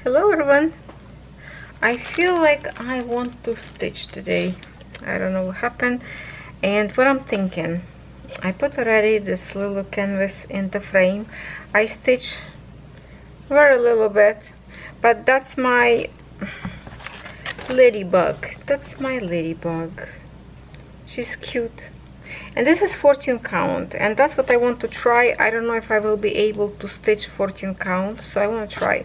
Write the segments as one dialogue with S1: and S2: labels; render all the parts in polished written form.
S1: Hello everyone. I feel like I want to stitch today. I don't know what happened and what I'm thinking. I put already this little canvas in the frame. I stitch very little bit, but that's my ladybug. That's my ladybug. She's cute. And this is 14 count, and that's what I want to try. I don't know if I will be able to stitch 14 count, so I want to try.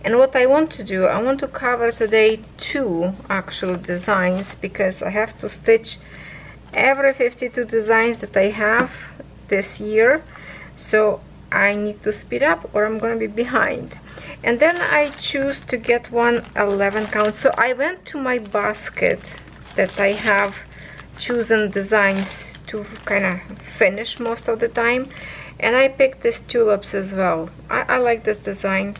S1: And what I want to do, I want to cover today two actual designs, because I have to stitch every 52 designs that I have this year, so I need to speed up or I'm going to be behind. And then I choose to get one 11 count, so I went to my basket that I have chosen designs to kind of finish most of the time, and I picked this tulips as well. I like this design,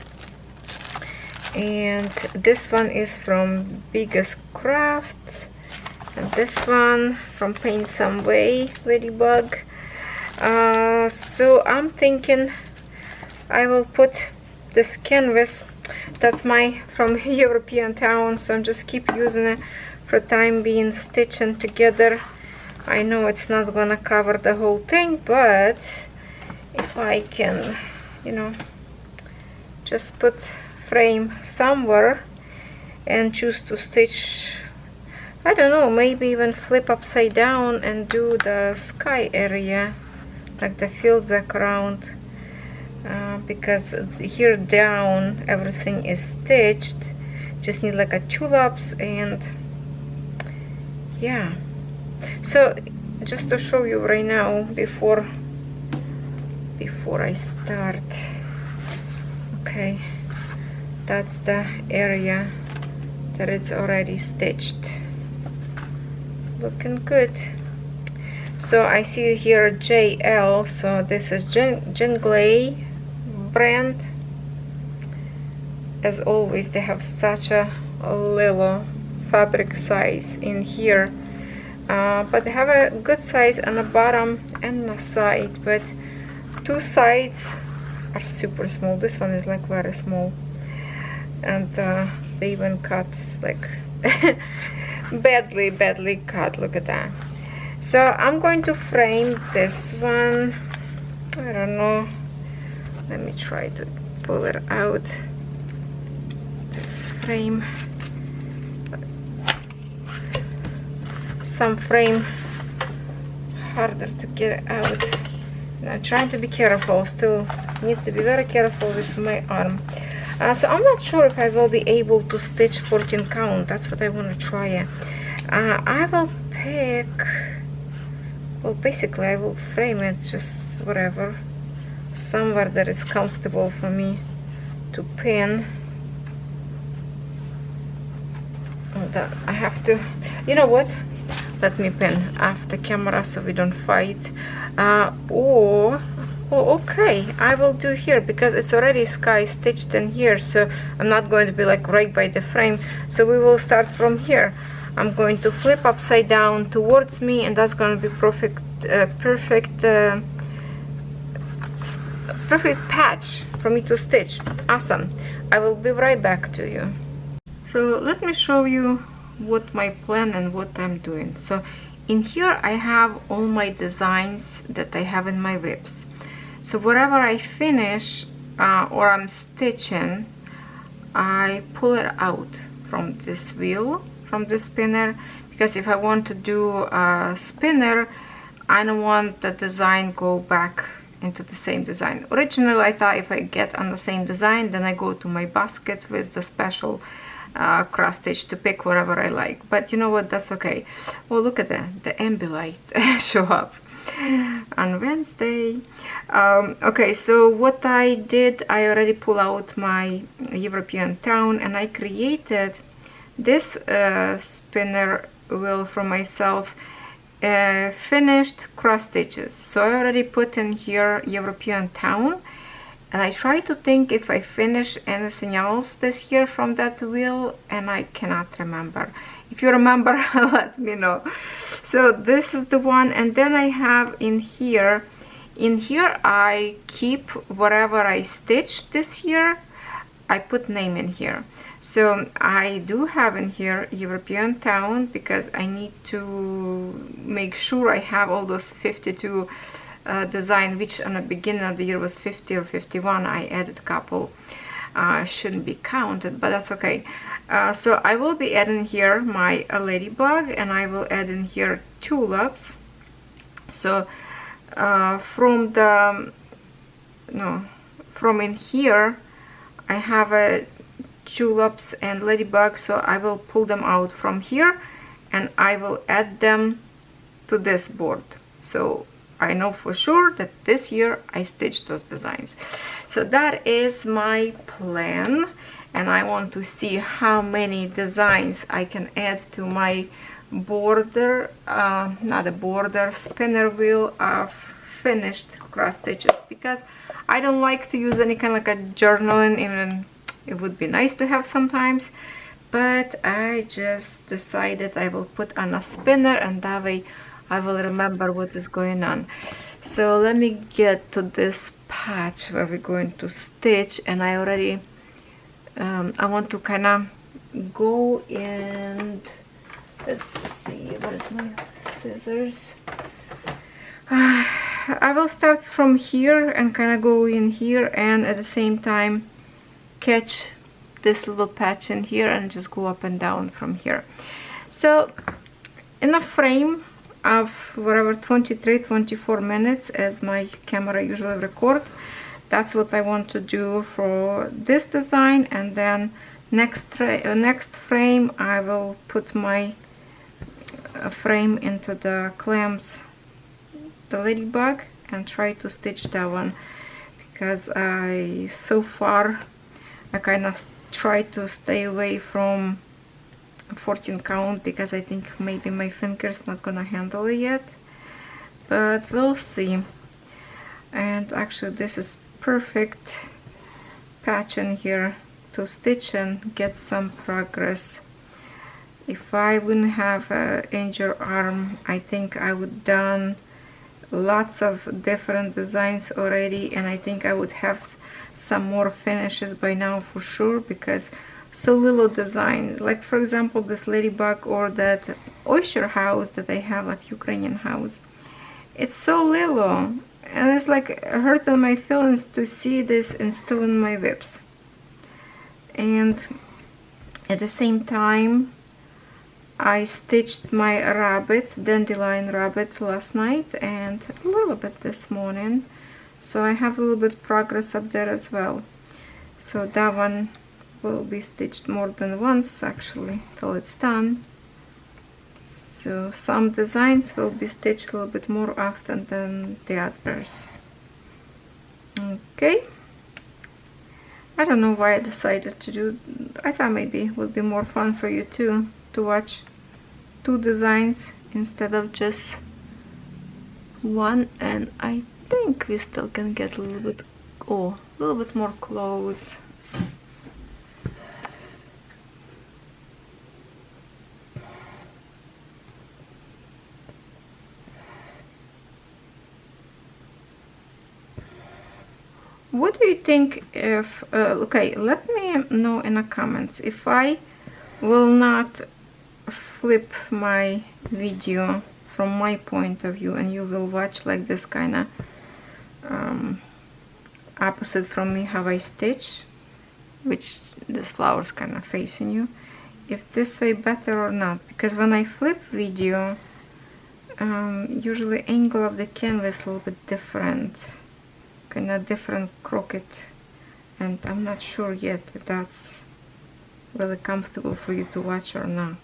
S1: and this one is from Biggest Crafts, and this one from Paint Some Way, Ladybug. So I'm thinking I will put this canvas that's my from European town, so I'm just keep using it for time being, stitching together. I know it's not gonna cover the whole thing, but if I can, you know, just put frame somewhere and choose to stitch, I don't know, maybe even flip upside down and do the sky area, like the field background, because here down everything is stitched. Just need like a tulips, and yeah. So just to show you right now, before I start, okay, that's the area that it's already stitched, looking good. So I see here JL, so this is Jingley brand. As always, they have such a little fabric size in here, but they have a good size on the bottom and the side, but two sides are super small. This one is like very small, and they even cut like badly cut. Look at that. So I'm going to frame this one. I don't know, let me try to pull it out, this frame. Some frame harder to get out, and I'm trying to be careful, still need to be very careful with my arm. So I'm not sure if I will be able to stitch 14 count. That's what I want to try. I will pick, well, basically I will frame it just whatever, somewhere that is comfortable for me to pin. That I have to, you know what, let me pin off the camera so we don't fight. Oh, okay, I will do here because it's already sky stitched in here, so I'm not going to be like right by the frame. So we will start from here. I'm going to flip upside down towards me, and that's going to be perfect patch for me to stitch. Awesome. I will be right back to you. So let me show you what my plan and what I'm doing. So in here I have all my designs that I have in my whips. So wherever I finish or I'm stitching, I pull it out from this wheel, from the spinner, because if I want to do a spinner, I don't want the design go back into the same design. Originally I thought if I get on the same design, then I go to my basket with the special cross stitch to pick whatever I like. But you know what, that's okay. Well, look at that, the Ambilight show up on Wednesday. Okay, so what I did, I already pull out my European town, and I created this spinner wheel for myself, finished cross stitches. So I already put in here European town, and I try to think if I finish anything else this year from that wheel, and I cannot remember. If you remember, let me know. So this is the one, and then I have in here I keep whatever I stitched this year, I put name in here. So I do have in here European town because I need to make sure I have all those 52 design, which on the beginning of the year was 50 or 51. I added a couple, shouldn't be counted, but that's okay. So I will be adding here my Ladybug, and I will add in here Tulips. So from in here I have a Tulips and Ladybug, so I will pull them out from here and I will add them to this board. So I know for sure that this year I stitched those designs. So that is my plan, and I want to see how many designs I can add to my border, not a border, spinner wheel of finished cross stitches, because I don't like to use any kind of like a journaling, even it would be nice to have sometimes, but I just decided I will put on a spinner, and that way I will remember what is going on. So let me get to this patch where we're going to stitch, and I already I want to kind of go and let's see, what is my scissors? I will start from here and kind of go in here, and at the same time catch this little patch in here and just go up and down from here. So in a frame of whatever 23-24 minutes as my camera usually record, that's what I want to do for this design. And then next frame I will put my frame into the clamps, the Ladybug, and try to stitch that one, because so far I kind of try to stay away from 14 count, because I think maybe my fingers not gonna handle it yet, but we'll see. And actually this is perfect patch in here to stitch and get some progress. If I wouldn't have an injured arm, I think I would done lots of different designs already, and I think I would have some more finishes by now for sure, because so little design, like for example this Ladybug or that oyster house that I have, like Ukrainian house, it's so little, and it's like hurting my feelings to see this and still in my whips. And at the same time I stitched my rabbit, dandelion rabbit, last night and a little bit this morning, so I have a little bit progress up there as well. So that one will be stitched more than once actually till it's done. So some designs will be stitched a little bit more often than the others. Okay, I don't know why I decided to do, I thought maybe it would be more fun for you too to watch two designs instead of just one, and I think we still can get a little bit, a little bit more close. What do you think if, okay, let me know in the comments if I will not flip my video from my point of view and you will watch like this kind of opposite from me how I stitch, which this flower's kind of facing you, if this way better or not, because when I flip video usually angle of the canvas a little bit different, kind of different crooked, and I'm not sure yet if that's really comfortable for you to watch or not.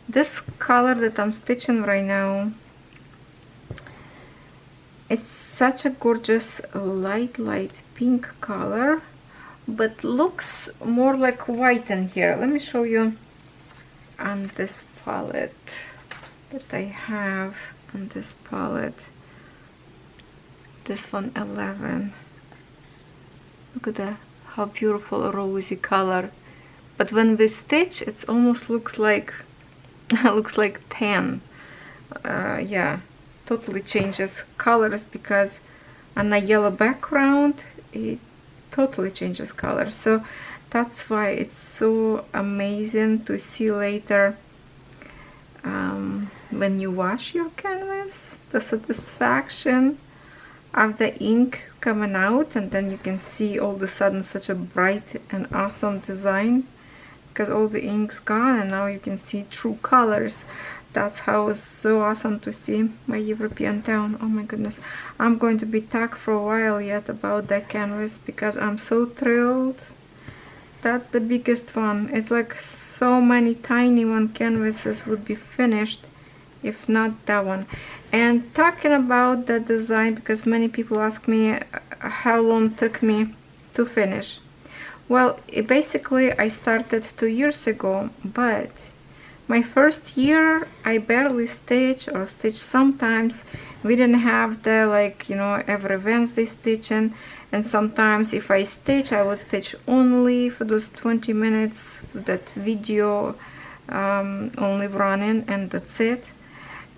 S1: This color that I'm stitching right now, it's such a gorgeous light pink color, but looks more like white in here. Let me show you on this palette that I have. On this palette, this one 11, look at that, how beautiful rosy color, but when we stitch it almost looks like looks like tan. Yeah, totally changes colors because on a yellow background, it totally changes color. So that's why it's so amazing to see later when you wash your canvas, the satisfaction of the ink coming out, and then you can see all of a sudden such a bright and awesome design because all the ink's gone and now you can see true colors. That's how it's so awesome to see my European town. Oh my goodness, I'm going to be talking for a while yet about that canvas because I'm so thrilled. That's the biggest one. It's like so many tiny one canvases would be finished if not that one. And talking about the design, because many people ask me how long it took me to finish. Well, basically I started 2 years ago, but my first year I barely stitch or stitch sometimes. We didn't have the, like, you know, every Wednesday stitching, and sometimes if I stitch I would stitch only for those 20 minutes, that video only running, and that's it.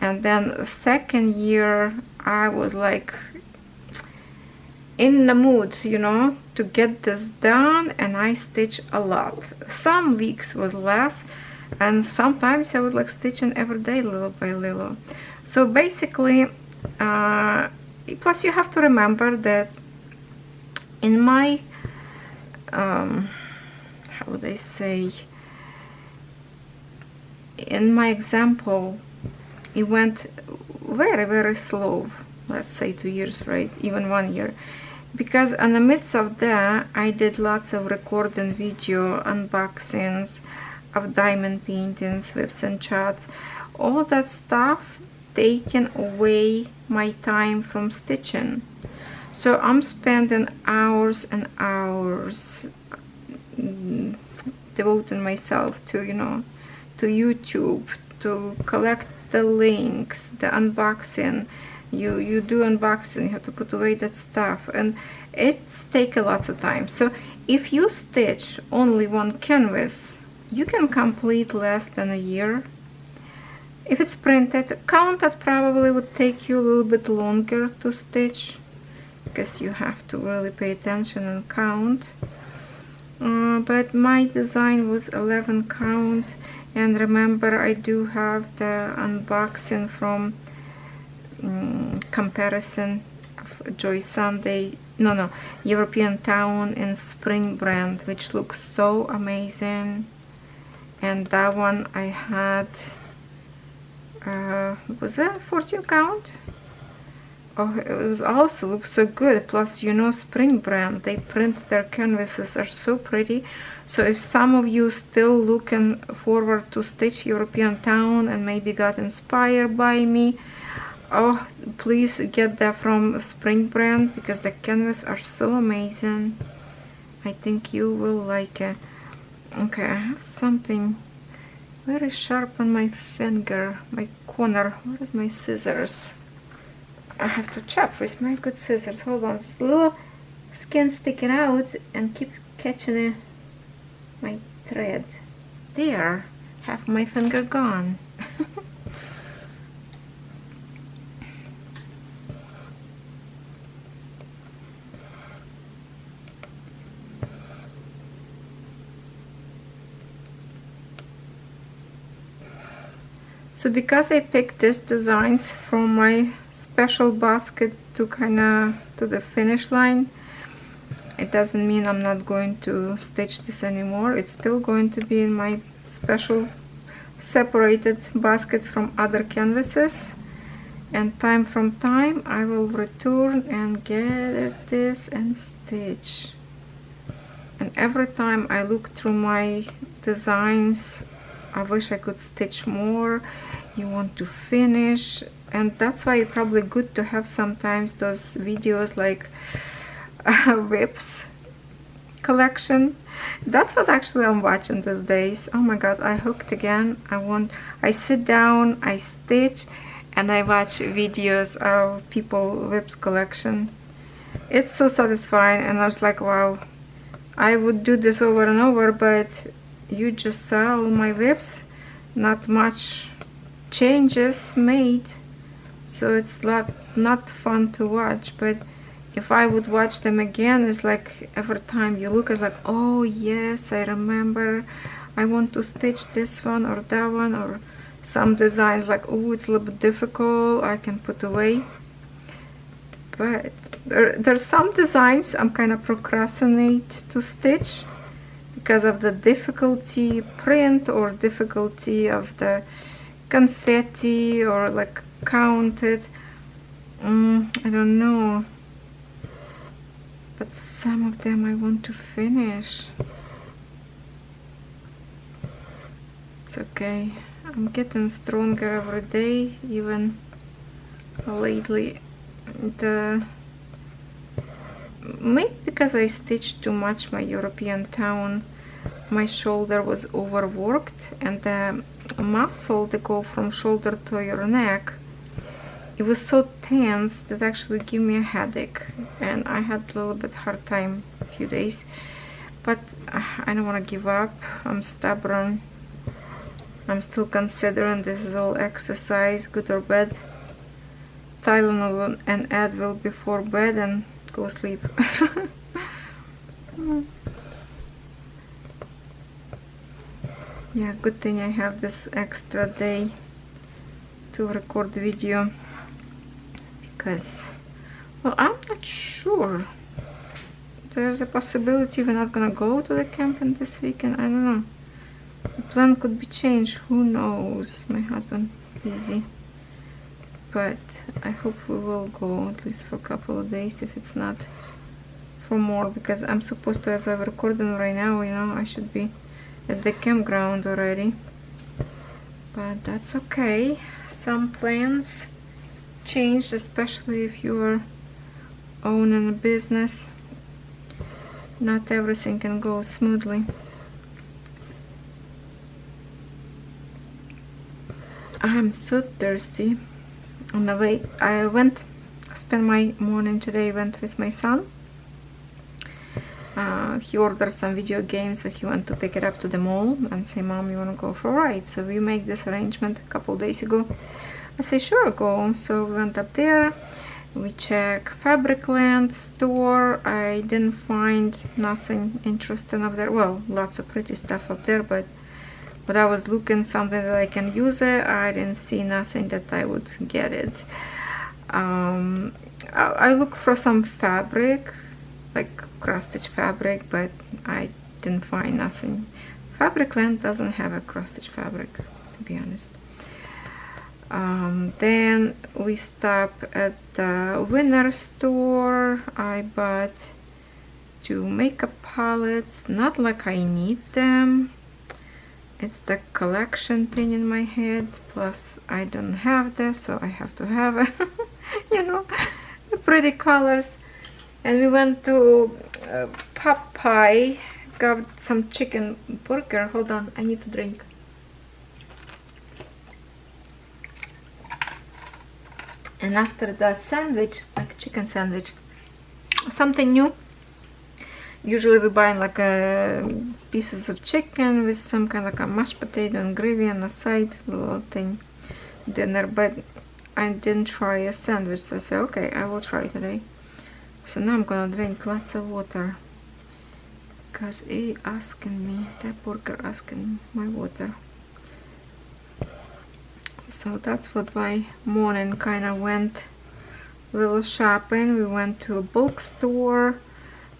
S1: And then the second year I was like in the mood, you know, to get this done, and I stitch a lot. Some weeks was less, and sometimes I would like stitching every day little by little. So basically, plus you have to remember that in my how would I say, in my example, it went very, very slow. Let's say 2 years, right? Even 1 year. Because in the midst of that, I did lots of recording video, unboxings of diamond paintings, whips and charts. All that stuff taken away my time from stitching. So I'm spending hours and hours devoting myself to, you know, to YouTube, to collect the links, the unboxing. You do unboxing, you have to put away that stuff, and it's taken lots of time. So if you stitch only one canvas, you can complete less than a year. If it's printed, counted probably would take you a little bit longer to stitch because you have to really pay attention and count. But my design was 11 count. And remember, I do have the unboxing from comparison of Joy Sunday, European Town in Spring brand, which looks so amazing. And that one I had, was it 14 count? Oh, it was also looks so good. Plus, you know, Spring brand, they print their canvases are so pretty. So if some of you still looking forward to stitch European Town and maybe got inspired by me, oh, please get that from Spring brand because the canvas are so amazing. I think you will like it. Okay, I have something very sharp on my finger, my corner. Where is my scissors? I have to chop with my good scissors. Hold on, just a little skin sticking out and keep catching it. My thread. There, half my finger gone. So because I picked these designs from my special basket to to the finish line, it doesn't mean I'm not going to stitch this anymore. It's still going to be in my special separated basket from other canvases, and time from time I will return and get this and stitch. And every time I look through my designs, I wish I could stitch more. You want to finish, and that's why it's probably good to have sometimes those videos like whips collection. That's what actually I'm watching these days. Oh my god, I hooked again. I sit down, I stitch, and I watch videos of people whips collection. It's so satisfying, and I was like, wow, I would do this over and over, but you just saw all my whips, not much changes made, so it's not fun to watch. But if I would watch them again, it's like every time you look, it's like, oh yes, I remember I want to stitch this one or that one, or some designs like, oh, it's a little bit difficult, I can put away. But there's some designs I'm kind of procrastinate to stitch because of the difficulty print or difficulty of the confetti or like counted. I don't know, but some of them I want to finish. It's okay, I'm getting stronger every day, even lately. Maybe because I stitched too much my European town, my shoulder was overworked, and the muscle that go from shoulder to your neck, it was so tense that actually gave me a headache, and I had a little bit hard time a few days. But I don't want to give up. I'm stubborn. I'm still considering this is all exercise, good or bad. Tylenol and Advil before bed and go sleep. Yeah, good thing I have this extra day to record video, because, well, I'm not sure. There's a possibility we're not gonna go to the camping this weekend. I don't know. The plan could be changed. Who knows? My husband busy. But I hope we will go at least for a couple of days, if it's not for more, because I'm supposed to, as I'm recording right now, you know, I should be at the campground already. But that's okay. Some plans change, especially if you are owning a business. Not everything can go smoothly. I'm so thirsty. On the way, I spent my morning today, went with my son. He ordered some video games, so he went to pick it up to the mall and say, Mom, you want to go for a ride? So we make this arrangement a couple days ago. I say, sure, go. So we went up there. We check Fabricland store. I didn't find nothing interesting up there. Well, lots of pretty stuff up there, but I was looking something that I can use it. I didn't see nothing that I would get it. I look for some fabric, like cross-stitch fabric, but I didn't find nothing. Fabricland doesn't have a cross-stitch fabric, to be honest. Then we stop at the Winner store. I bought 2 makeup palettes, not like I need them. It's the collection thing in my head, plus I don't have this, so I have to have it. You know, the pretty colors. And we went to Popeye, got some chicken burger. Hold on, I need to drink. And after that sandwich, like chicken sandwich, something new. Usually we buy like pieces of chicken with some kind of like a mashed potato and gravy on the side, little thing, dinner. But I didn't try a sandwich, so I said, okay, I will try today. So now I'm gonna drink lots of water, because he asking me, that burger asking my water. So that's what my morning kind of went. Little shopping. We went to a bookstore,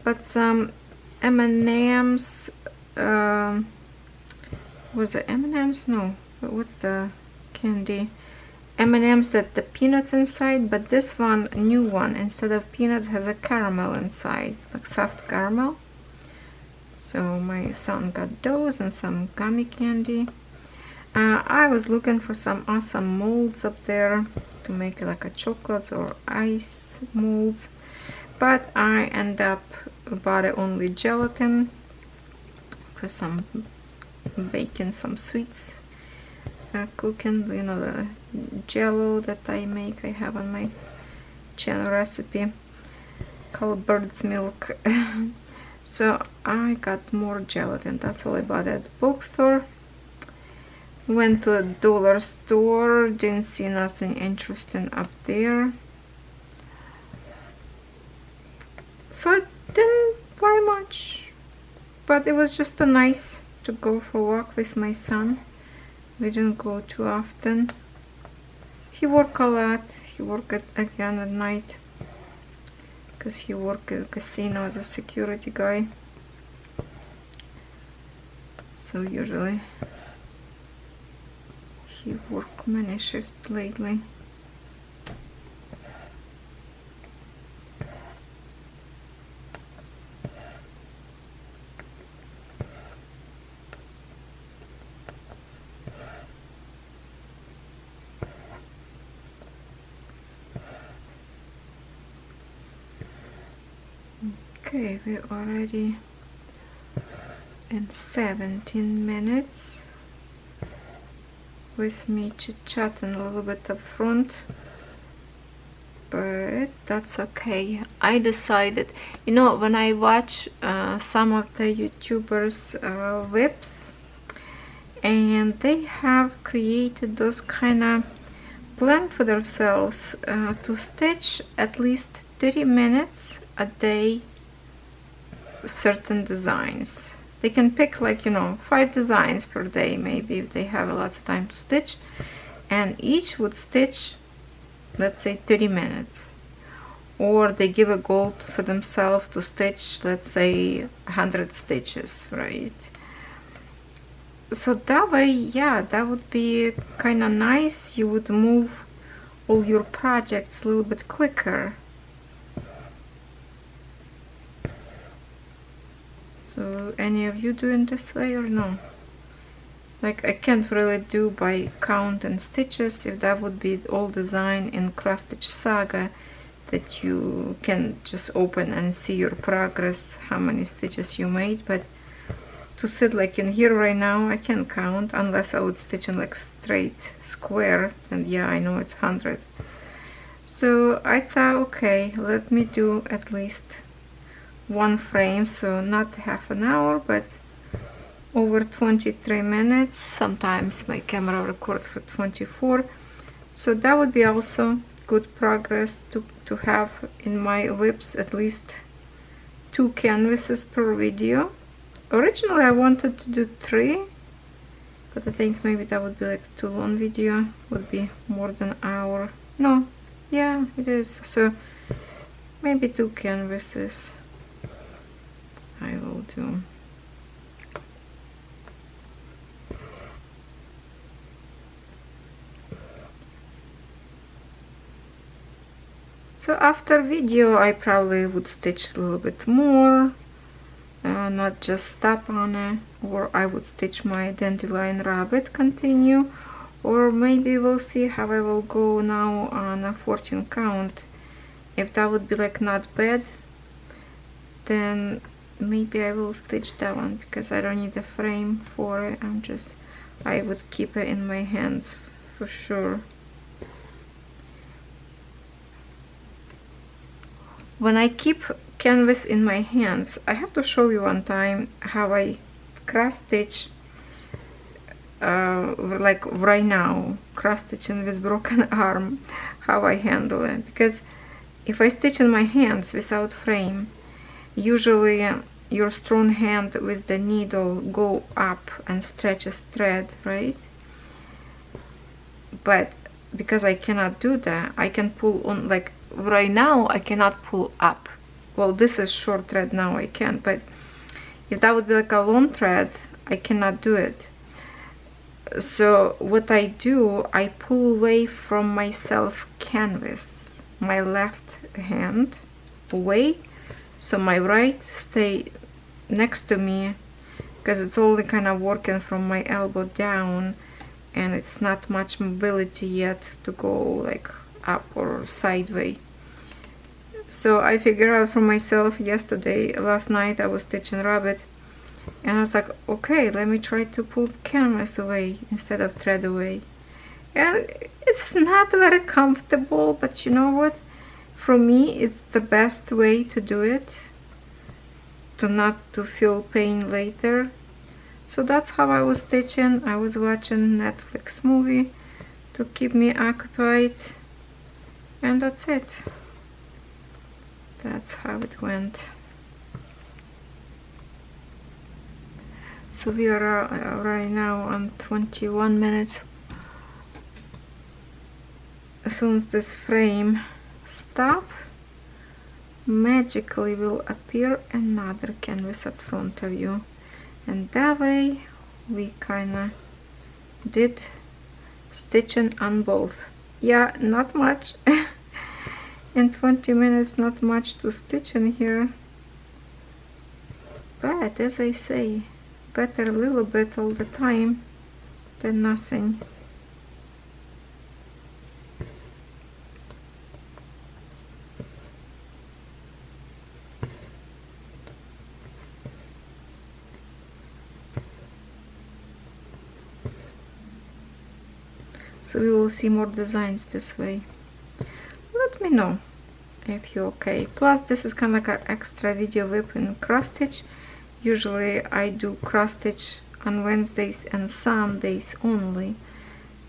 S1: but some M&M's. Was it M&M's? No. What's the candy? M&M's that the peanuts inside, but this one, new one, instead of peanuts has a caramel inside, like soft caramel. So my son got those and some gummy candy. I was looking for some awesome molds up there to make like a chocolates or ice molds, but I end up bought only gelatin for some baking some sweets, cooking, you know, the jello that I make. I have on my channel recipe called bird's milk. So I got more gelatin. That's all I bought at the bookstore. Went to a dollar store, didn't see nothing interesting up there. So I didn't buy much, but it was just a nice to go for a walk with my son. We didn't go too often. He worked a lot. He worked again at night because he worked at a casino as a security guy. So usually he worked many shifts lately. Okay, we're already in 17 minutes with me chit-chatting a little bit up front, but that's okay. I decided, you know, when I watch some of the YouTubers whips, and they have created those kind of plan for themselves to stitch at least 30 minutes a day certain designs. They can pick, like, you know, 5 designs per day, maybe, if they have lots of time to stitch, and each would stitch, let's say, 30 minutes. Or they give a goal for themselves to stitch, let's say, 100 stitches, right? So that way, yeah, that would be kind of nice. You would move all your projects a little bit quicker. So any of you doing this way or no? Like, I can't really do by count and stitches. If that would be all design in Cross Stitch Saga, that you can just open and see your progress, how many stitches you made. But to sit like in here right now, I can't count unless I would stitch in like straight square, and yeah, I know it's 100. So I thought, okay, let me do at least one frame, so not half an hour, but over 23 minutes. Sometimes my camera records for 24, so that would be also good progress to have in my whips, at least 2 canvases per video. Originally I wanted to do 3, but I think maybe that would be like too long video, would be more than an hour. No, yeah, it is. So maybe 2 canvases I will do. So after video I probably would stitch a little bit more, not just stop on it, or I would stitch my dandelion rabbit, continue, or maybe we'll see how I will go now on a 14 count. If that would be like not bad, then maybe I will stitch that one, because I don't need a frame for it. I would keep it in my hands for sure. When I keep canvas in my hands, I have to show you one time how I cross stitch, like right now, cross stitching with broken arm, how I handle it. Because if I stitch in my hands without frame, usually your strong hand with the needle go up and stretches thread, right? But because I cannot do that, I can pull on, like right now I cannot pull up. Well, this is short thread now, I can't, but if that would be like a long thread, I cannot do it. So what I do, I pull away from myself canvas, my left hand away, so my right stay next to me, because it's only kind of working from my elbow down, and it's not much mobility yet to go like up or sideways. So I figured out for myself yesterday, last night I was stitching rabbit, and I was like, okay, let me try to pull canvas away instead of thread away. And it's not very comfortable, but you know what? For me, it's the best way to do it, to not to feel pain later. So that's how I was stitching. I was watching Netflix movie to keep me occupied, and that's it. That's how it went. So we are right now on 21 minutes. As soon as this frame stops, magically will appear another canvas up front of you, and that way we kinda did stitching on both. Yeah, not much. In 20 minutes, not much to stitch in here, but as I say, better a little bit all the time than nothing. So we will see more designs this way. Let me know if you're okay. Plus this is kind of like an extra video whip in cross stitch. Usually I do cross stitch on Wednesdays and Sundays only.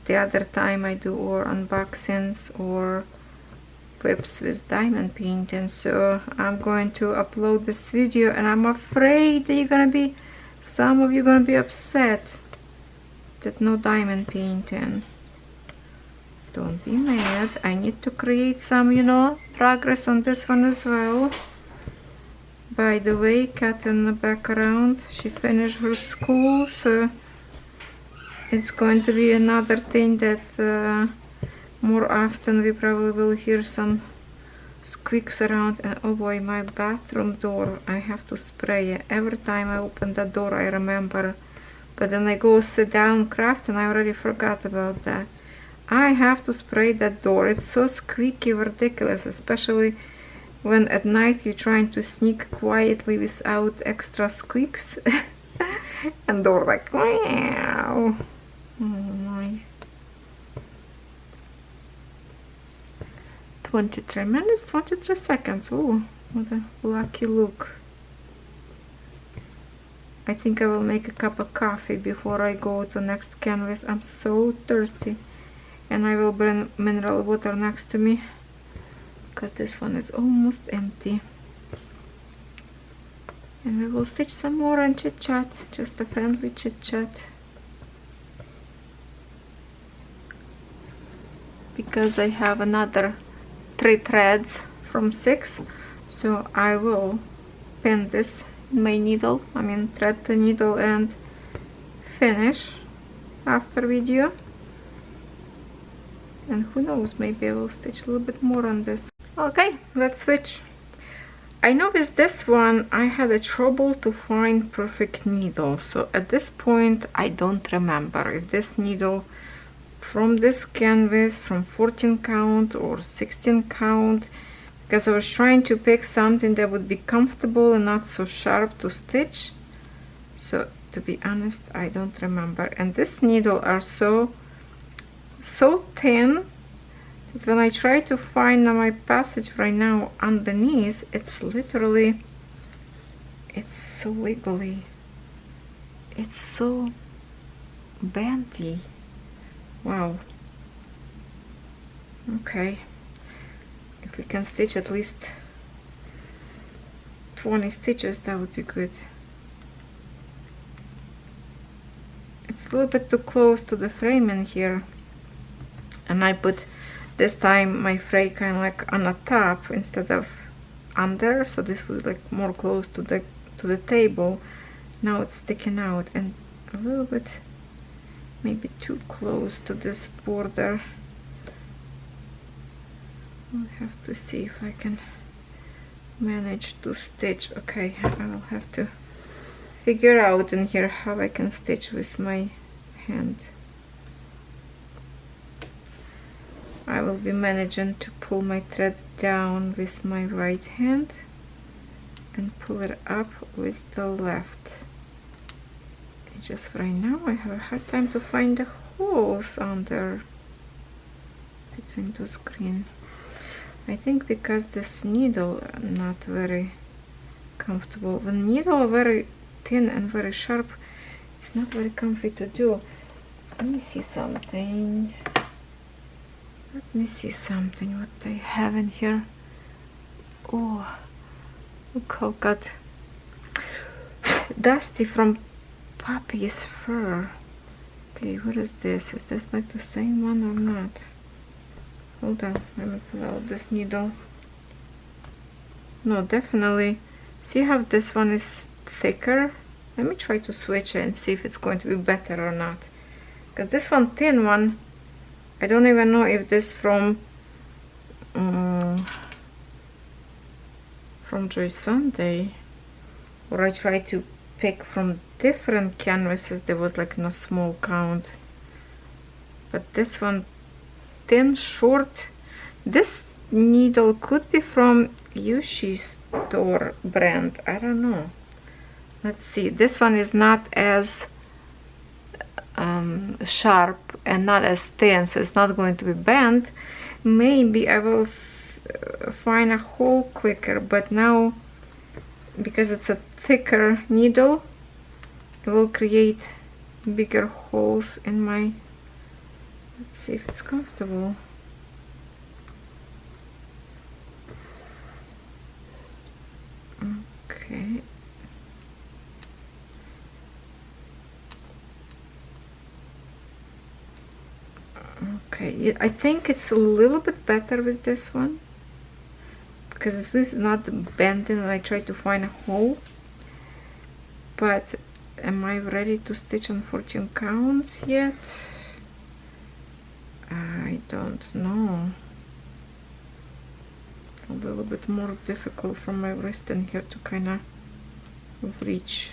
S1: The other time I do or unboxings or whips with diamond painting. So I'm going to upload this video, and I'm afraid that some of you gonna be upset that no diamond painting. Don't be mad. I need to create some, progress on this one as well. By the way, Kat in the background, she finished her school, so it's going to be another thing that more often we probably will hear some squeaks around. And oh boy, my bathroom door, I have to spray it. Every time I open the door I remember, but then I go sit down craft and I already forgot about that. I have to spray that door. It's so squeaky, ridiculous, especially when at night you're trying to sneak quietly without extra squeaks. And door like, wow. Oh my. 23 minutes, 23 seconds. Oh, what a lucky look. I think I will make a cup of coffee before I go to next canvas. I'm so thirsty. And I will bring mineral water next to me, because this one is almost empty. And we will stitch some more and chit chat, just a friendly chit chat. Because I have another 3 threads from 6, so I will pin this in my needle, thread to needle and finish after video. And who knows, maybe I will stitch a little bit more on this. Okay, let's switch. I know with this one I had a trouble to find perfect needle, so at this point I don't remember if this needle from this canvas from 14 count or 16 count, because I was trying to pick something that would be comfortable and not so sharp to stitch. So to be honest, I don't remember. And this needle are so thin that when I try to find my passage right now underneath, it's literally, it's so wiggly, it's so bendy. Wow. Okay, if we can stitch at least 20 stitches, that would be good. It's a little bit too close to the frame in here. And I put this time my fray kind of like on the top instead of under, so this was like more close to the table. Now it's sticking out and a little bit maybe too close to this border. I'll have to see if I can manage to stitch. Okay, I'll have to figure out in here how I can stitch with my hand. I will be managing to pull my thread down with my right hand and pull it up with the left. It's just right now I have a hard time to find the holes under between those green. I think because this needle not very comfortable. The needle very thin and very sharp, it's not very comfy to do. Let me see something. Let me see something what they have in here. Oh, look how got dusty from puppy's fur. Okay, what is this? Is this like the same one or not? Hold on, let me pull out this needle. No, definitely. See how this one is thicker? Let me try to switch it and see if it's going to be better or not. Because this one, thin one, I don't even know if this from Joy Sunday, or I tried to pick from different canvases. There was like in a small count. But this one, thin, short. This needle could be from Yushi store brand. I don't know. Let's see. This one is not as sharp and not as thin, so it's not going to be bent. Maybe I will find a hole quicker, but now because it's a thicker needle, it will create bigger holes in my. Let's see if it's comfortable. Okay. Okay, I think it's a little bit better with this one because it's at least not bending when I try to find a hole. But am I ready to stitch on 14 count yet? I don't know. A little bit more difficult from my wrist in here to kind of reach.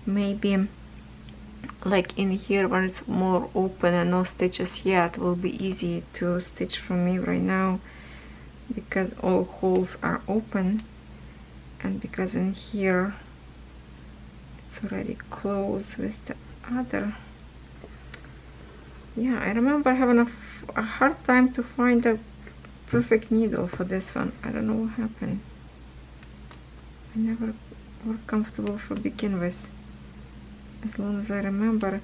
S1: Maybe like in here when it's more open and no stitches yet, will be easy to stitch for me right now because all holes are open, and because in here it's already closed with the other. Yeah, I remember having a hard time to find a perfect needle for this one. I don't know what happened. I never were comfortable for begin with. As long as I remember,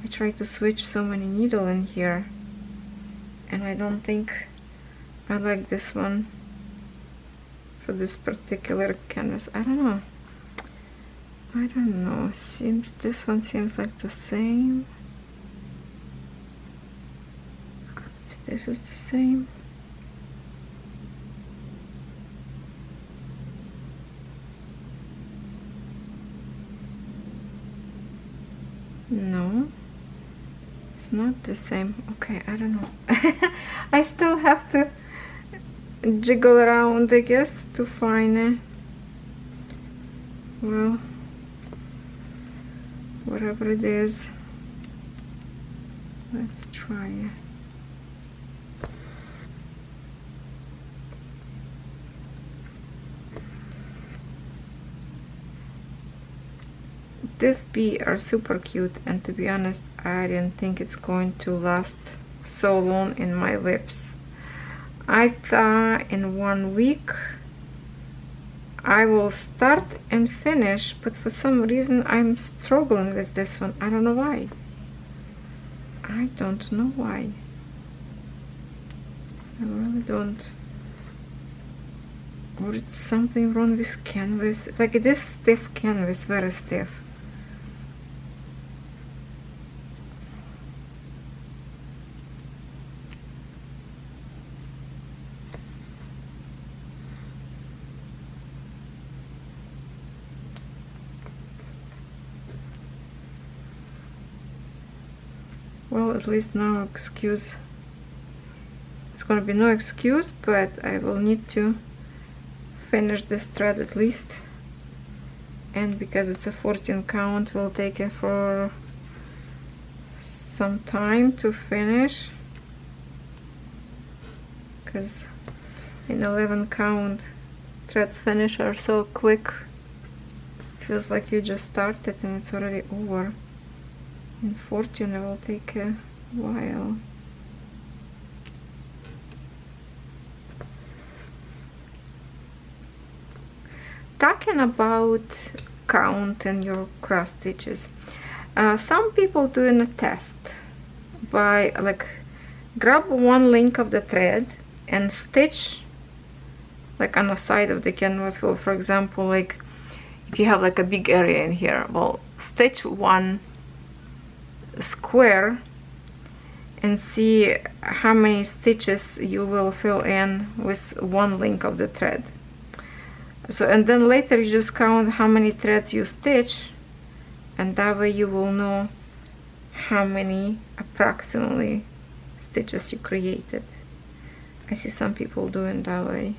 S1: I tried to switch so many needle in here, and I don't think I like this one for this particular canvas. I don't know. I don't know. Seems this one seems like the same. This is the same. No, it's not the same. Okay, I don't know. I still have to jiggle around, I guess, to find it. Well, whatever it is, let's try it. These bees are super cute, and to be honest, I didn't think it's going to last so long in my whips. I thought in 1 week I will start and finish, but for some reason I'm struggling with this one. I don't know why. I don't know why. I really don't. Or it's something wrong with canvas. Like it is stiff canvas, very stiff. Well, at least no excuse. It's gonna be no excuse, but I will need to finish this thread at least. And because it's a 14 count, will take it for some time to finish. Because in 11 count, threads finish are so quick. Feels like you just started and it's already over. In 14 it will take a while. Talking about count in your cross stitches. Some people doing a test by like grab one link of the thread and stitch like on the side of the canvas. Well, for example, like if you have like a big area in here, well, stitch one square and see how many stitches you will fill in with one link of the thread. So, and then later you just count how many threads you stitch, and that way you will know how many approximately stitches you created. I see some people doing that way.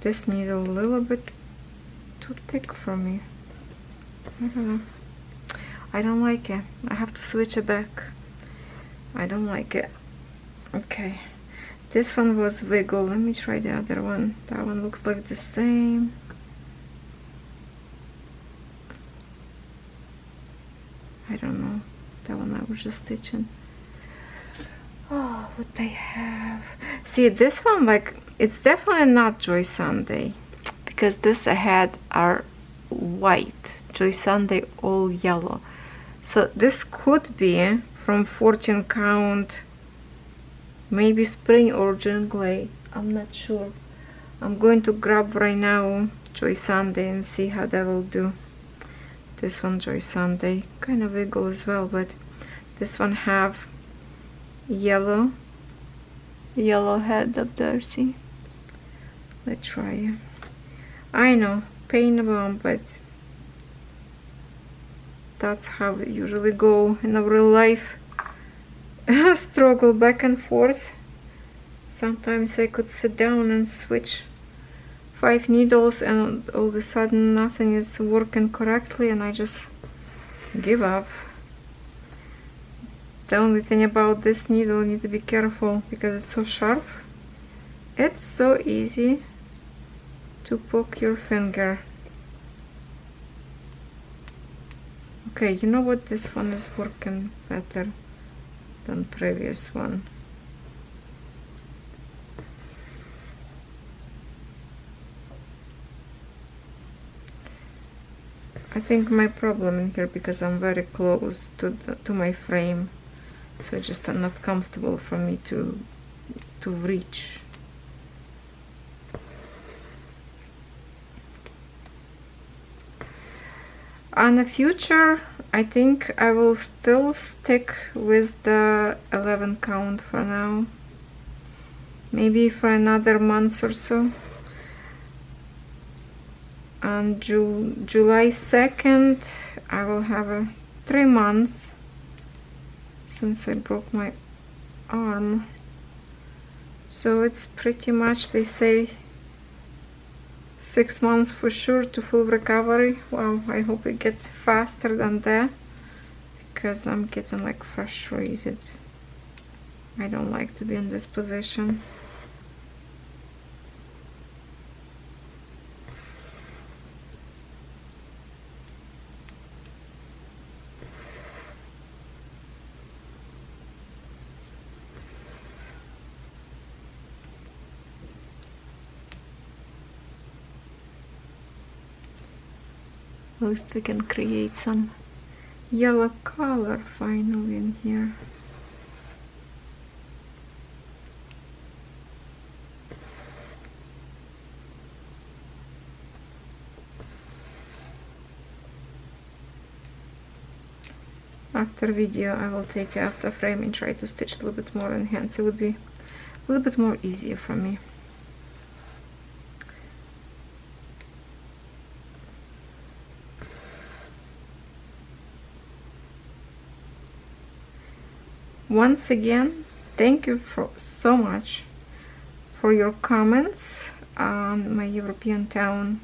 S1: This needle a little bit too thick for me. I don't know. I don't like it. I have to switch it back. I don't like it. Okay. This one was wiggle. Let me try the other one. That one looks like the same. I don't know. That one I was just stitching. Oh, what they have. See, this one, like, it's definitely not Joy Sunday, because this ahead are white. Joy Sunday all yellow. So this could be from 14 count, maybe spring or June Glade. I'm not sure. I'm going to grab right now Joy Sunday and see how that will do. This one Joy Sunday, kind of wiggle as well, but this one have yellow head up there. See, let's try it. I know, pain bomb, but that's how it usually go in a real life. Struggle back and forth. Sometimes I could sit down and switch 5 needles and all of a sudden nothing is working correctly and I just give up. The only thing about this needle, you need to be careful because it's so sharp. It's so easy to poke your finger. Okay, you know what? This one is working better than previous one. I think my problem in here because I'm very close to my frame, so it's just not comfortable for me to reach. On the future, I think I will still stick with the 11 count for now. Maybe for another month or so. On July 2nd, I will have 3 months since I broke my arm. So it's pretty much, they say, 6 months for sure to full recovery. Wow, I hope it gets faster than that because I'm getting like frustrated. I don't like to be in this position. At least we can create some yellow color finally in here. After video I will take it after frame and try to stitch a little bit more in hands. It would be a little bit more easier for me. Once again, thank you so much for your comments on my European town.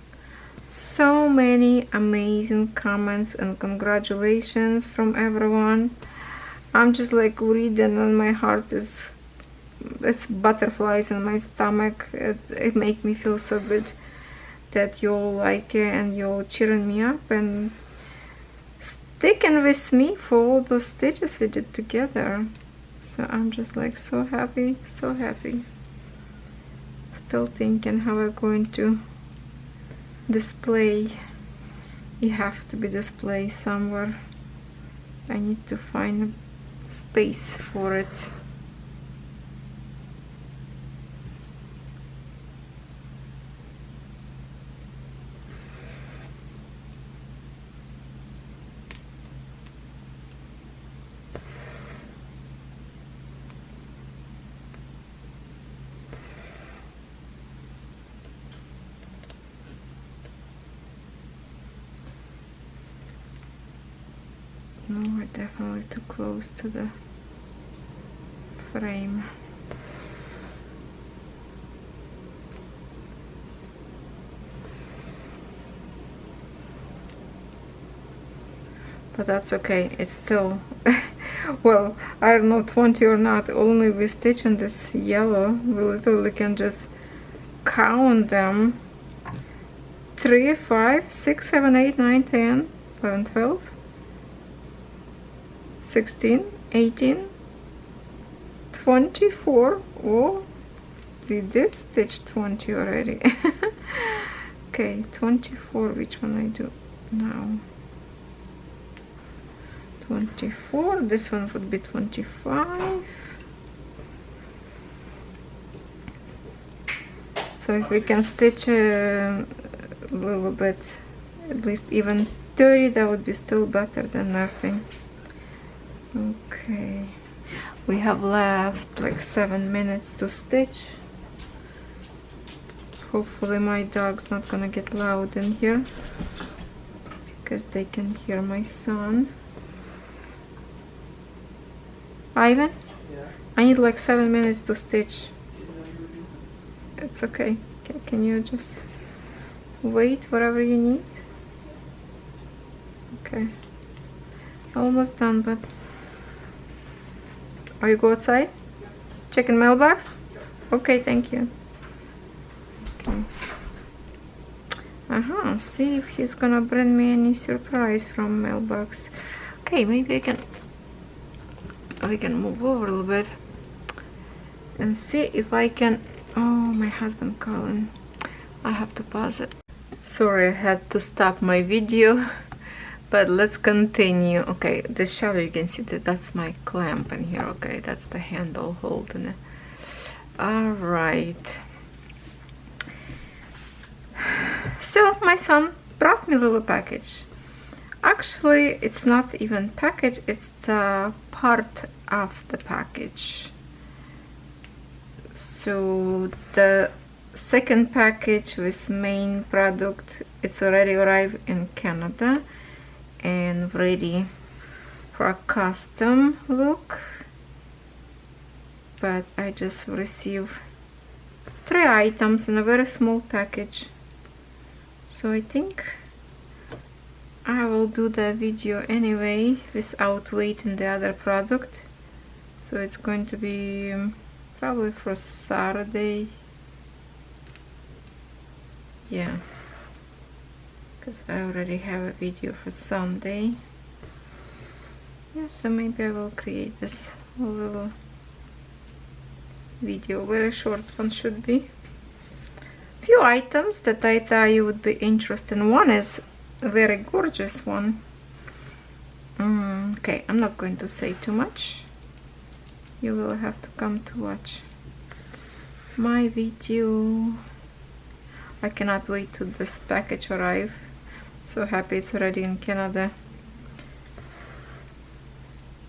S1: So many amazing comments and congratulations from everyone. I'm just like reading and my heart is, it's butterflies in my stomach. It makes me feel so good that you all like it and you're cheering me up and sticking with me for all those stitches we did together. So I'm just like so happy, so happy. Still thinking how we're going to display. You have to be displayed somewhere. I need to find a space for it. No, we're definitely too close to the frame. But that's okay, it's still well, I don't know 20 or not, only with stitching this yellow we literally can just count them. 3, 5, 6, 7, 8, 9, 10, 11, 12, 16, 18, 24. Oh, we did stitch 20 already. Okay, 24, which one I do now? 24, this one would be 25. So if we can stitch a little bit, at least even 30, that would be still better than nothing. Okay, we have left like 7 minutes to stitch. Hopefully my dog's not gonna get loud in here because they can hear my son. Ivan? Yeah. I need like 7 minutes to stitch. It's okay. Can you just wait whatever you need? Okay. Almost done, but are you go outside? Checking mailbox? Okay, thank you. Okay. See if he's gonna bring me any surprise from mailbox. Okay, maybe we can move over a little bit and see if I can. Oh, my husband calling. I have to pause it. Sorry, I had to stop my video, but let's continue. Okay, this shadow, you can see that's my clamp in here. Okay, that's the handle holding it. All right. So my son brought me a little package. Actually, it's not even package, it's the part of the package. So the second package with main product, it's already arrived in Canada and ready for a custom look. But I just received 3 items in a very small package. So I think I will do the video anyway without waiting the other product. So it's going to be probably for Saturday. Yeah, because I already have a video for Sunday. Yeah, so maybe I will create this little video, very short one should be. Few items that I thought you would be interested in. One is a very gorgeous one. Okay, I'm not going to say too much. You will have to come to watch my video. I cannot wait till this package arrive. So happy it's already in Canada.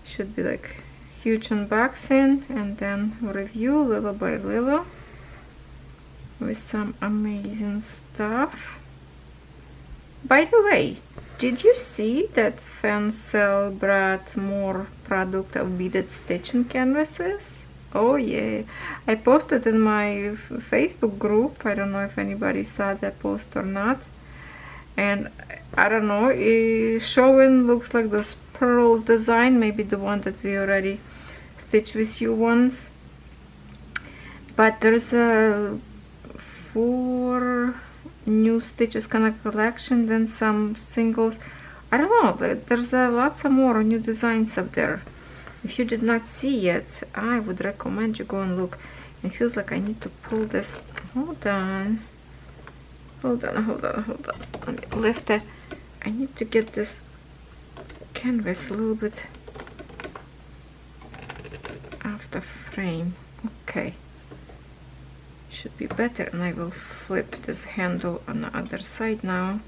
S1: Should be like huge unboxing and then review little by little with some amazing stuff. By the way, did you see that FANSELLS brought more product of beaded stitching canvases? Oh yeah, I posted in my Facebook group. I don't know if anybody saw that post or not. And I don't know, it's showing, looks like those pearls design, maybe the one that we already stitched with you once. But there's a 4 new stitches kind of collection, then some singles. I don't know, there's lots of more new designs up there. If you did not see yet, I would recommend you go and look. It feels like I need to pull this. Hold on. Hold on. Let me lift it. I need to get this canvas a little bit off the frame. Okay. Should be better, and I will flip this handle on the other side now.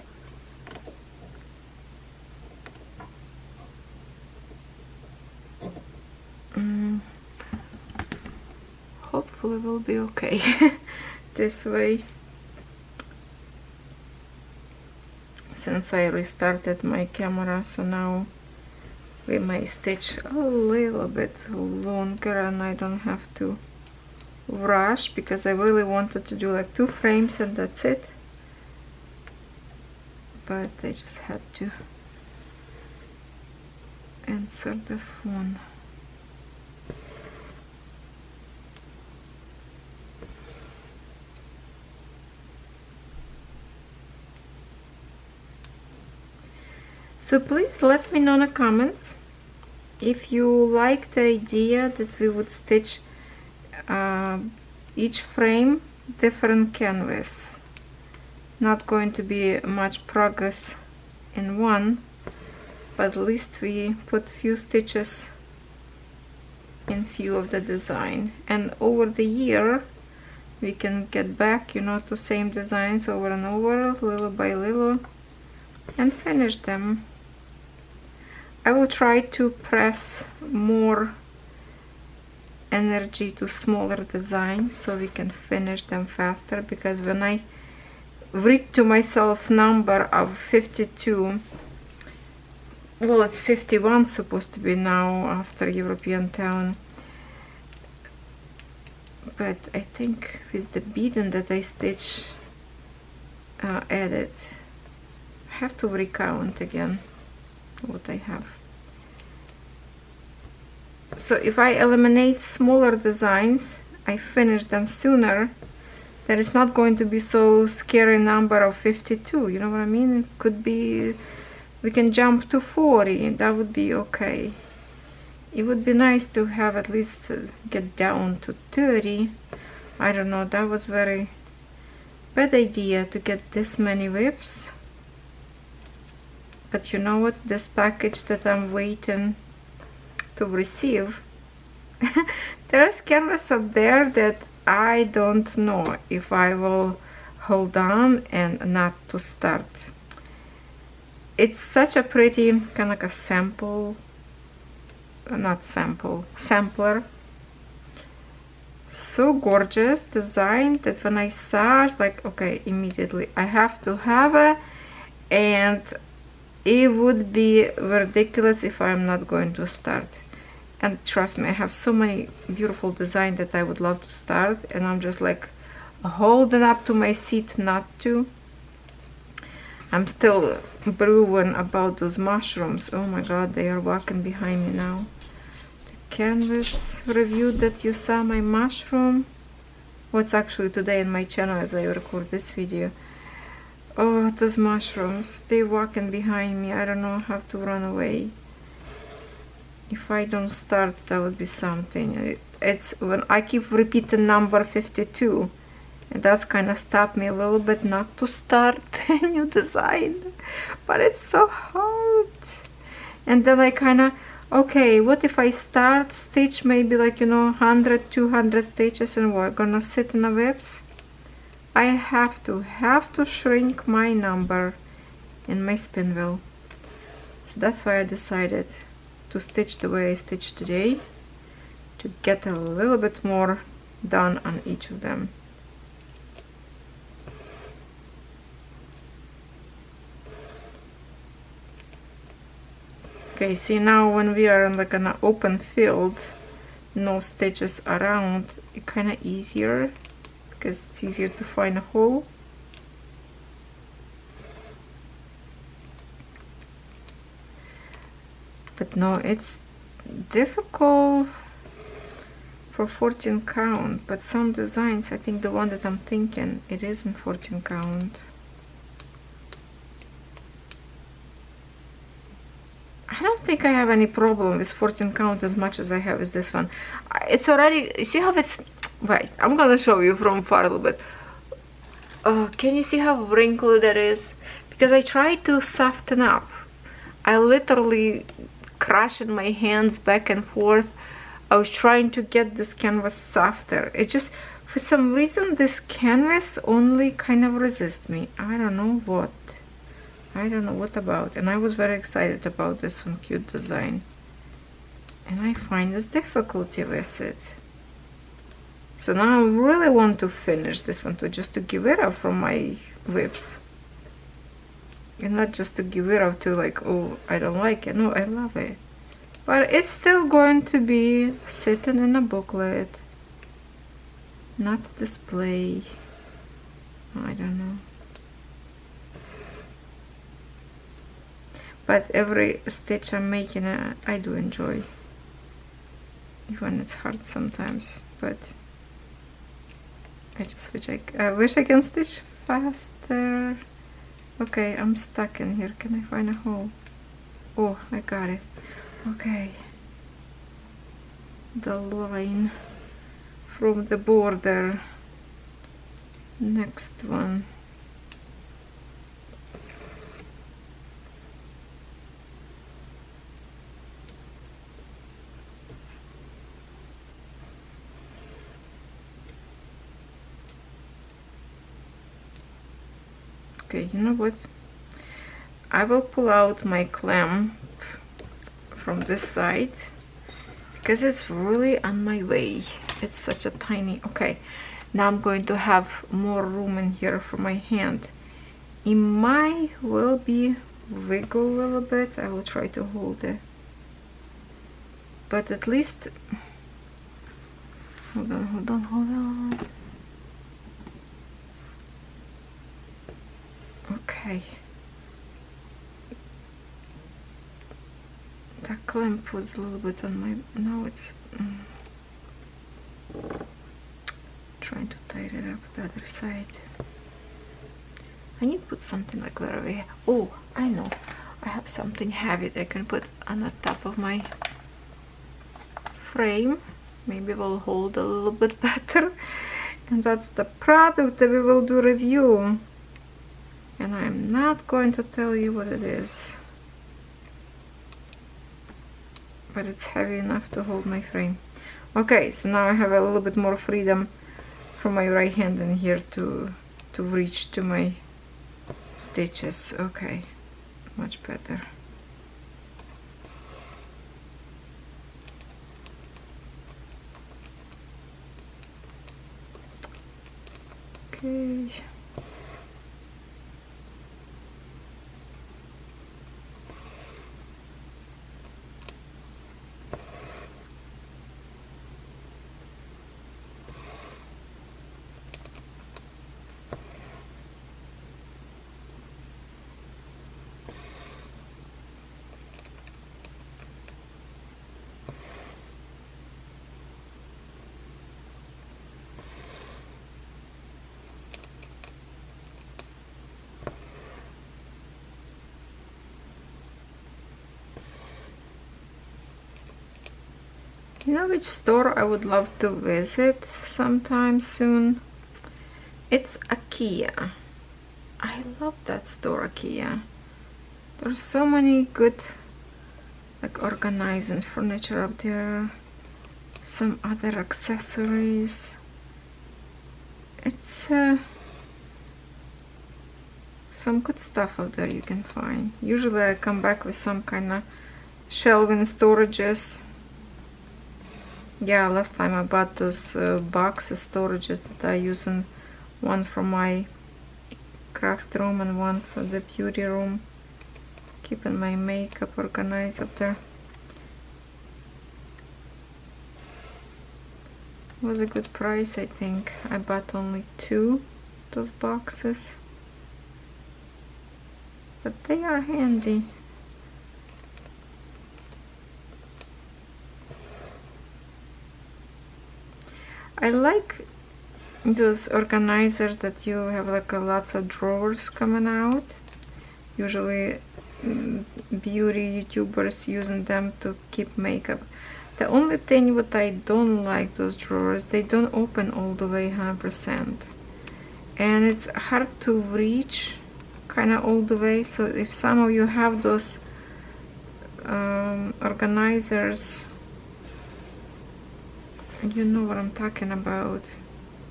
S1: Hopefully will be okay this way. Since I restarted my camera, so now we may stitch a little bit longer and I don't have to rush, because I really wanted to do like 2 frames and that's it, but I just had to insert the phone. So please let me know in the comments if you like the idea that we would stitch each frame different canvas. Not going to be much progress in one, but at least we put few stitches in few of the design, and over the year we can get back, you know, to same designs over and over, little by little, and finish them. I will try to press more energy to smaller designs so we can finish them faster, because when I read to myself number of 52, well, it's 51 supposed to be now after European Town, but I think with the beading that I stitch added, I have to recount again what I have. So if I eliminate smaller designs, I finish them sooner, then it's not going to be so scary number of 52, you know what I mean? It could be, we can jump to 40, that would be okay. It would be nice to have at least get down to 30. I don't know, that was very bad idea to get this many whips. But you know what, this package that I'm waiting to receive, there's canvas up there that I don't know if I will hold on and not to start. It's such a pretty kind of like a sample, not sample, sampler. So gorgeous design that when I saw, I was like, okay, immediately I have to have it, and it would be ridiculous if I'm not going to start. And trust me, I have so many beautiful designs that I would love to start, and I'm just like holding up to my seat not to. I'm still brewing about those mushrooms. Oh my god, they are walking behind me now. The canvas review that you saw, my mushroom, what's actually today in my channel as I record this video. Oh, those mushrooms, they walking behind me. I don't know how to run away. If I don't start, that would be something. It's when I keep repeating number 52, and that's kind of stopped me a little bit not to start a new design, but it's so hard. And then I kind of, okay, what if I start stitch maybe like, you know, 100 200 stitches, and we're gonna sit in the whips. I have to shrink my number in my spin wheel. So that's why I decided to stitch the way I stitched today, to get a little bit more done on each of them. Okay, see, now when we are in like an open field, no stitches around, it's kind of easier, because it's easier to find a hole. But no, it's difficult for 14 count, but some designs, I think the one that I'm thinking, it is in 14 count. I don't think I have any problem with 14 count as much as I have with this one. It's already, see how it's, wait, I'm gonna show you from far a little bit. Can you see how wrinkly that is? Because I tried to soften up. I literally crashing my hands back and forth. I was trying to get this canvas softer. It just, for some reason, this canvas only kind of resists me. I don't know what. I don't know what about. And I was very excited about this one, cute design. And I find this difficulty with it. So now I really want to finish this one, just to give it up from my whips. And not just to give it up to like, oh, I don't like it. No, I love it. But it's still going to be sitting in a booklet. Not display. I don't know. But every stitch I'm making, I do enjoy. Even it's hard sometimes, but I just wish I wish I can stitch faster. Okay, I'm stuck in here. Can I find a hole? Oh, I got it. Okay. The line from the border. Next one. Okay, you know what? I will pull out my clamp from this side because it's really on my way. It's such a tiny, okay, now I'm going to have more room in here for my hand. It might will be wiggle a little bit. I will try to hold it, but at least, hold on. Okay. That clamp was a little bit on my, now it's trying to tighten it up the other side. I need to put something like that over here. Oh, I know. I have something heavy that I can put on the top of my frame. Maybe it will hold a little bit better. And that's the product that we will do review. And I'm not going to tell you what it is. But it's heavy enough to hold my frame. Okay, so now I have a little bit more freedom from my right hand in here to reach to my stitches. Okay, much better. Okay. You know which store I would love to visit sometime soon? It's IKEA. I love that store, IKEA. There's so many good like organizing furniture up there. Some other accessories. It's some good stuff out there you can find. Usually I come back with some kind of shelving storages. Yeah, last time I bought those boxes storages that I use, in one for my craft room and one for the beauty room, keeping my makeup organized up there. It was a good price, I think. I bought only 2 those boxes, but they are handy. I like those organizers that you have like lots of drawers coming out. Usually beauty YouTubers using them to keep makeup. The only thing what I don't like those drawers, they don't open all the way 100%, and it's hard to reach kind of all the way. So if some of you have those organizers, you know what I'm talking about.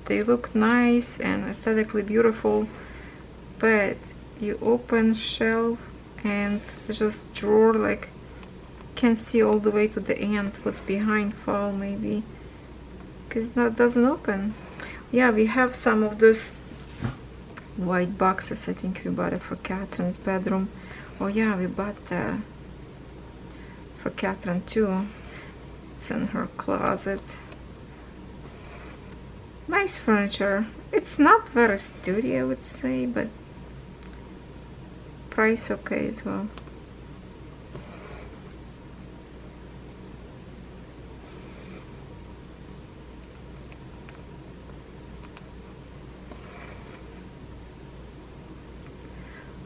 S1: They look nice and aesthetically beautiful, but you open shelf and it's just drawer, like can't see all the way to the end what's behind fall, maybe because that doesn't open. Yeah, we have some of those white boxes. I think we bought it for Catherine's bedroom. Oh yeah, we bought the for Catherine too. It's in her closet. Nice furniture. It's not very sturdy, I would say, but price okay as well.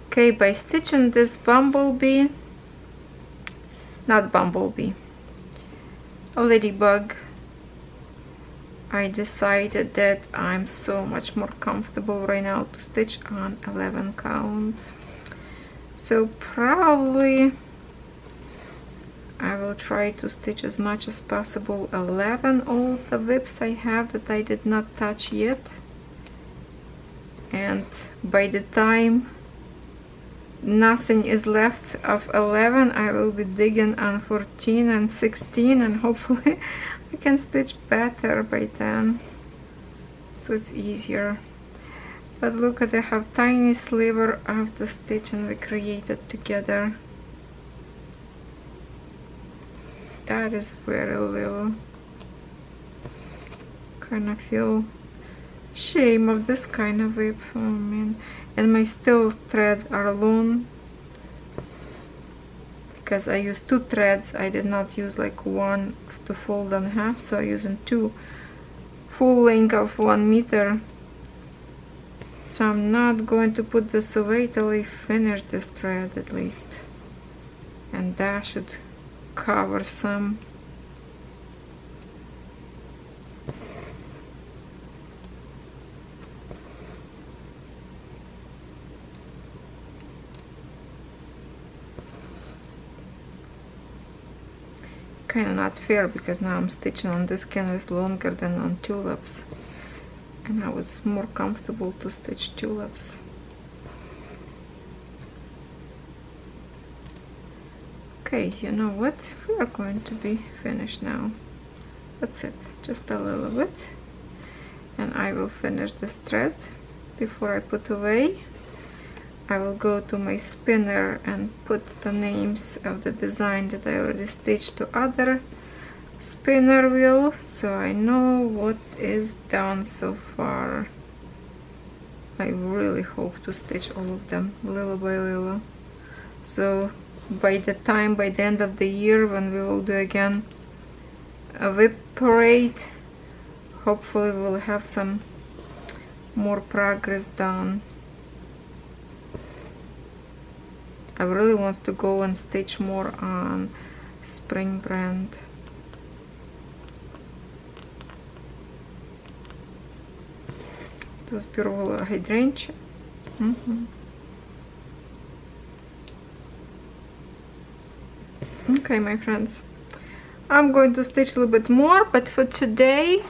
S1: Okay, by stitching this bumblebee, not bumblebee, a ladybug, I decided that I'm so much more comfortable right now to stitch on 11 count. So probably I will try to stitch as much as possible 11 all the whips I have that I did not touch yet, and by the time nothing is left of 11, I will be digging on 14 and 16, and hopefully I can stitch better by then, so it's easier. But look at, I have tiny sliver of the stitch and we created together. That is very little. Kind of feel shame of this kind of whip. Oh man. And my steel thread are long because I used 2 threads. I did not use like one to fold in half, so I'm using 2, full length of 1 meter. So I'm not going to put this away till I finish this thread at least, and that should cover some. Kind of not fair because now I'm stitching on this canvas longer than on Tulips, and I was more comfortable to stitch Tulips. Okay, you know what? We are going to be finished now. That's it, just a little bit, and I will finish this thread before I put away. I will go to my spinner and put the names of the design that I already stitched to other spinner wheel, so I know what is done so far. I really hope to stitch all of them little by little, so by the end of the year, when we will do again a whip parade, hopefully we'll have some more progress done. I really want to go and stitch more on Spring brand. Those beautiful hydrangea. Okay, my friends, I'm going to stitch a little bit more, but for today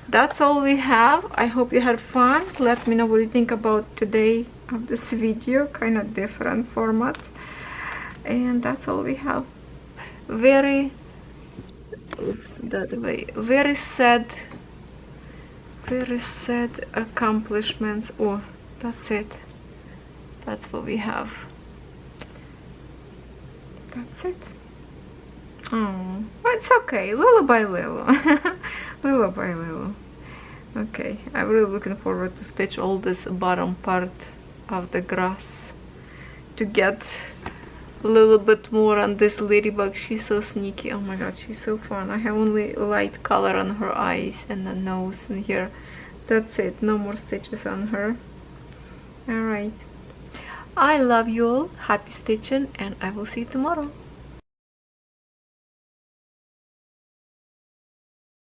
S1: that's all we have. I hope you had fun. Let me know what you think about today of this video, kind of different format, and that's all we have. Very sad accomplishments. Oh, that's it, that's what we have. That's it. Oh, it's okay, little by little. Little by little. Okay, I'm really looking forward to stitch all this bottom part of the grass to get a little bit more on this ladybug. She's so sneaky. Oh my god, she's so fun. I have only light color on her eyes and the nose and here. That's it, no more stitches on her. Alright, I love you all. Happy stitching, and I will see you tomorrow.